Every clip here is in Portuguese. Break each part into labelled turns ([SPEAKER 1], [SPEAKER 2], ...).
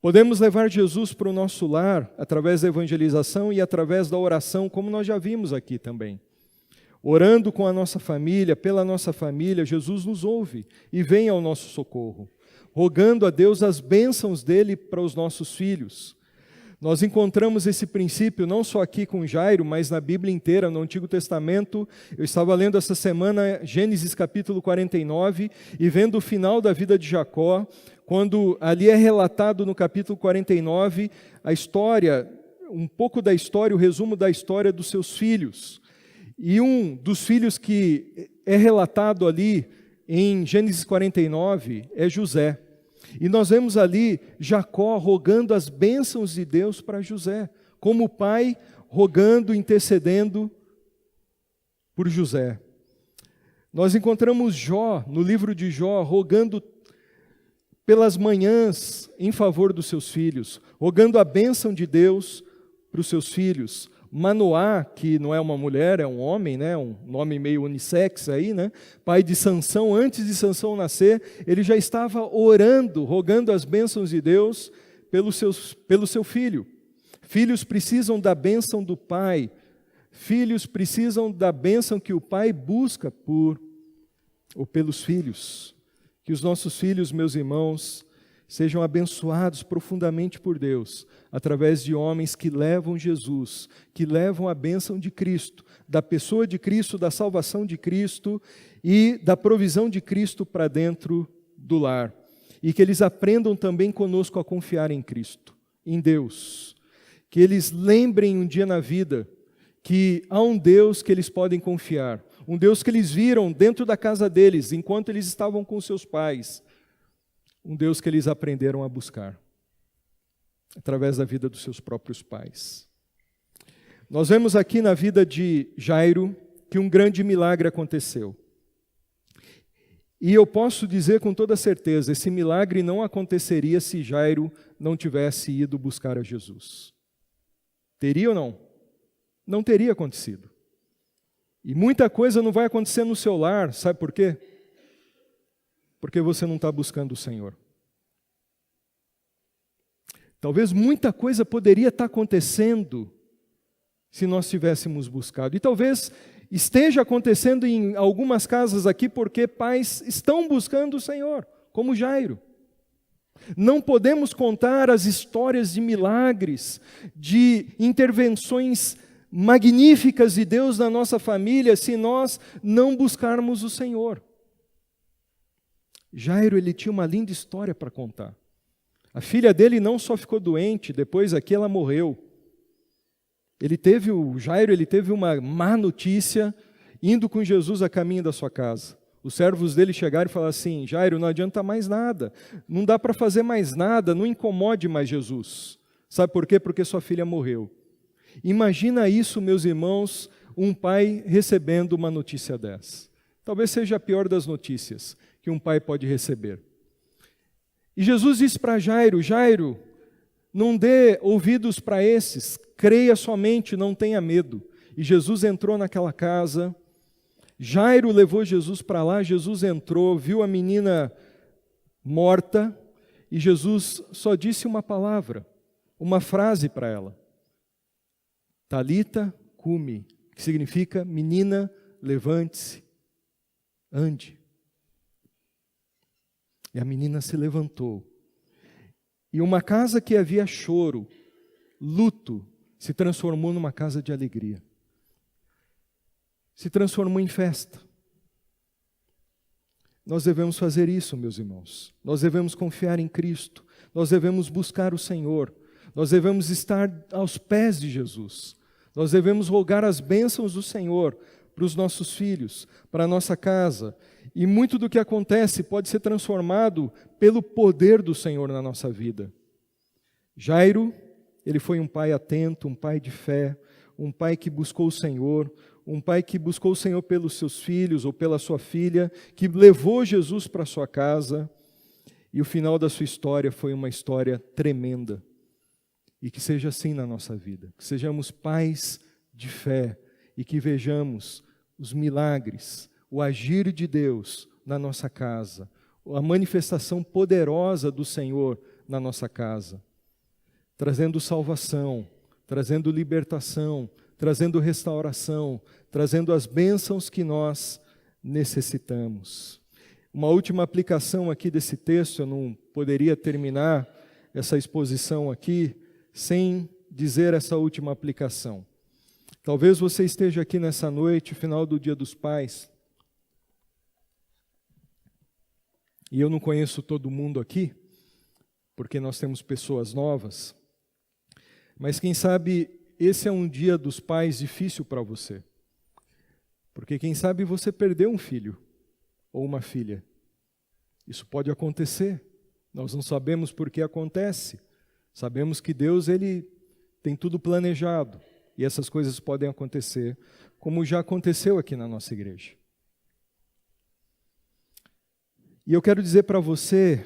[SPEAKER 1] Podemos levar Jesus para o nosso lar através da evangelização e através da oração, como nós já vimos aqui também. Orando com a nossa família, pela nossa família, Jesus nos ouve e vem ao nosso socorro, rogando a Deus as bênçãos dele para os nossos filhos. Nós encontramos esse princípio não só aqui com Jairo, mas na Bíblia inteira, no Antigo Testamento. Eu estava lendo essa semana Gênesis capítulo 49 e vendo o final da vida de Jacó, quando ali é relatado no capítulo 49 a história, um pouco da história, o resumo da história dos seus filhos. E um dos filhos que é relatado ali em Gênesis 49 é José. E nós vemos ali Jacó rogando as bênçãos de Deus para José, como o pai rogando, intercedendo por José. Nós encontramos Jó, no livro de Jó, rogando pelas manhãs em favor dos seus filhos, rogando a bênção de Deus para os seus filhos. Manoá, que não é uma mulher, é um homem, né? Um nome meio unissex aí, né? Pai de Sansão, antes de Sansão nascer, ele já estava orando, rogando as bênçãos de Deus pelo seu filho. Filhos precisam da bênção do pai, filhos precisam da bênção que o pai busca pelos filhos. Que os nossos filhos, meus irmãos, sejam abençoados profundamente por Deus, através de homens que levam Jesus, que levam a bênção de Cristo, da pessoa de Cristo, da salvação de Cristo e da provisão de Cristo para dentro do lar. E que eles aprendam também conosco a confiar em Cristo, em Deus. Que eles lembrem um dia na vida que há um Deus que eles podem confiar, um Deus que eles viram dentro da casa deles, enquanto eles estavam com seus pais, um Deus que eles aprenderam a buscar, através da vida dos seus próprios pais. Nós vemos aqui na vida de Jairo que um grande milagre aconteceu. E eu posso dizer com toda certeza, esse milagre não aconteceria se Jairo não tivesse ido buscar a Jesus. Teria ou não? Não teria acontecido. E muita coisa não vai acontecer no seu lar, sabe por quê? Porque você não está buscando o Senhor. Talvez muita coisa poderia estar acontecendo se nós tivéssemos buscado. E talvez esteja acontecendo em algumas casas aqui porque pais estão buscando o Senhor, como Jairo. Não podemos contar as histórias de milagres, de intervenções magníficas de Deus na nossa família se nós não buscarmos o Senhor. Jairo, ele tinha uma linda história para contar. A filha dele não só ficou doente, depois aqui ela morreu. Jairo teve uma má notícia indo com Jesus a caminho da sua casa. Os servos dele chegaram e falaram assim: Jairo, não adianta mais nada, não dá para fazer mais nada, não incomode mais Jesus. Sabe por quê? Porque sua filha morreu. Imagina isso, meus irmãos, um pai recebendo uma notícia dessa. Talvez seja a pior das notícias que um pai pode receber. E Jesus disse para Jairo: Jairo, não dê ouvidos para esses, creia somente, não tenha medo. E Jesus entrou naquela casa, Jairo levou Jesus para lá, Jesus entrou, viu a menina morta, e Jesus só disse uma palavra, uma frase para ela. Talita cumi, que significa: menina, levante-se, ande. E a menina se levantou. E uma casa que havia choro, luto, se transformou numa casa de alegria. Se transformou em festa. Nós devemos fazer isso, meus irmãos. Nós devemos confiar em Cristo. Nós devemos buscar o Senhor. Nós devemos estar aos pés de Jesus. Nós devemos rogar as bênçãos do Senhor para os nossos filhos, para a nossa casa. E muito do que acontece pode ser transformado pelo poder do Senhor na nossa vida. Jairo, ele foi um pai atento, um pai de fé, um pai que buscou o Senhor, um pai que buscou o Senhor pelos seus filhos ou pela sua filha, que levou Jesus para a sua casa, e o final da sua história foi uma história tremenda. E que seja assim na nossa vida, que sejamos pais de fé e que vejamos os milagres, o agir de Deus na nossa casa, a manifestação poderosa do Senhor na nossa casa. trazendo salvação, trazendo libertação, trazendo restauração, trazendo as bênçãos que nós necessitamos. Uma última aplicação aqui desse texto, eu não poderia terminar essa exposição aqui sem dizer essa última aplicação. Talvez você esteja aqui nessa noite, final do Dia dos Pais, e eu não conheço todo mundo aqui, porque nós temos pessoas novas, mas quem sabe esse é um Dia dos Pais difícil para você, porque quem sabe você perdeu um filho ou uma filha. Isso pode acontecer, nós não sabemos por que acontece, sabemos que Deus ele tem tudo planejado, e essas coisas podem acontecer, como já aconteceu aqui na nossa igreja. E eu quero dizer para você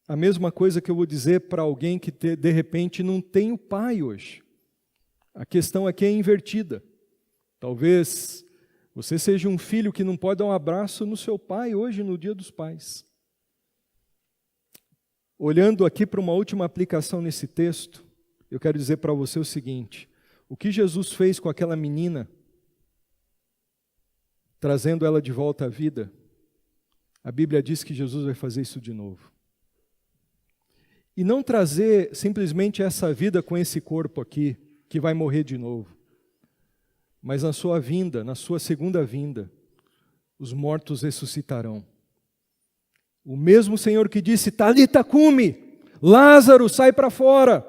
[SPEAKER 1] a mesma coisa que eu vou dizer para alguém que de repente não tem o pai hoje. A questão aqui é invertida. Talvez você seja um filho que não pode dar um abraço no seu pai hoje, no Dia dos Pais. Olhando aqui para uma última aplicação nesse texto, eu quero dizer para você o seguinte: o que Jesus fez com aquela menina, trazendo ela de volta à vida, a Bíblia diz que Jesus vai fazer isso de novo. E não trazer simplesmente essa vida com esse corpo aqui, que vai morrer de novo, mas na sua vinda, na sua segunda vinda, os mortos ressuscitarão. O mesmo Senhor que disse, Talita cumi, Lázaro, sai para fora.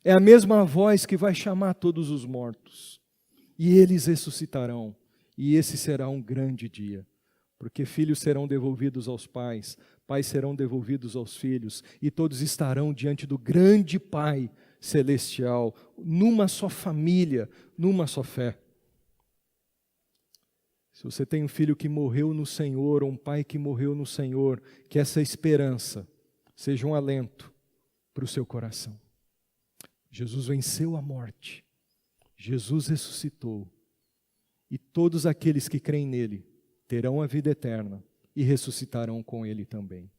[SPEAKER 1] É a mesma voz que vai chamar todos os mortos. E eles ressuscitarão. E esse será um grande dia. Porque filhos serão devolvidos aos pais, pais serão devolvidos aos filhos, e todos estarão diante do grande Pai celestial, numa só família, numa só fé. Se você tem um filho que morreu no Senhor, ou um pai que morreu no Senhor, que essa esperança seja um alento para o seu coração. Jesus venceu a morte, Jesus ressuscitou, e todos aqueles que creem nele terão a vida eterna e ressuscitarão com ele também.